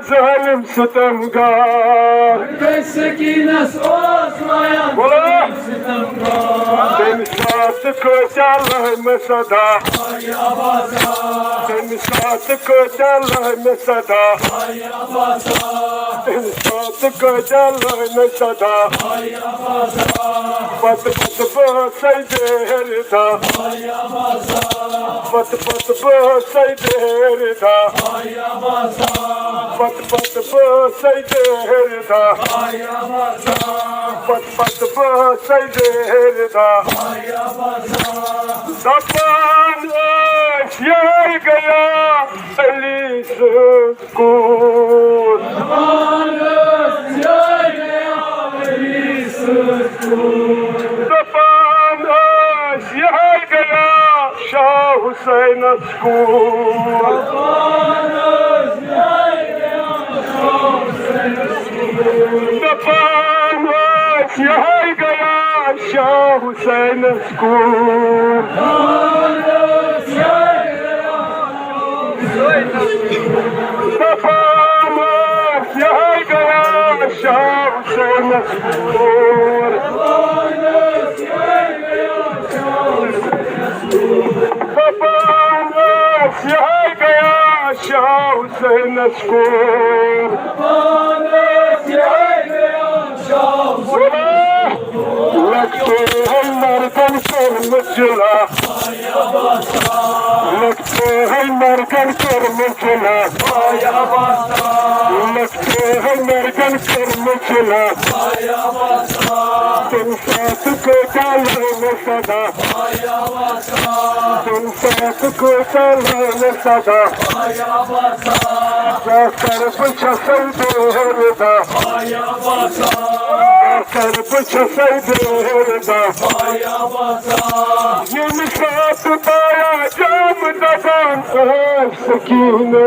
zalim sitemgar. Sekinas osmayan sitemgar. Temi sattı kocalarıma sada. Ay Abasa. Temi sattı kocalarıma sada. Ay Abasa. Temi sattı kocalarıma sada. Ay Abasa. Batı batı basaydı herida. Ay Abasa. Batı batı basaydı herida. Ay Abasa. Batı batı basaydı herida. Ay Abasa. Batı batı basaydı herida. Ay Abasa. Tapan yer gaya Ali sukun. Tapan yer gaya Şah Hüseyin sukun. Tapan yer gaya Şah Hüseyin sukun. Tapamas yer gaya Şah Hüseyin sukun. Tapamas yer gaya Şah Hüseyin sukun. लगते हैं मरकन कर मुझला, लगते हैं मरकन कर मुझला, लगते हैं मरकन कर मुझला। तुम साथ को डालो में सदा, तुम साथ को डालो में सदा। जाकर पूछा सैदे हरदा, जाकर पूछा सैदे हरदा। ये निशात पाया जाम दबान सकीना।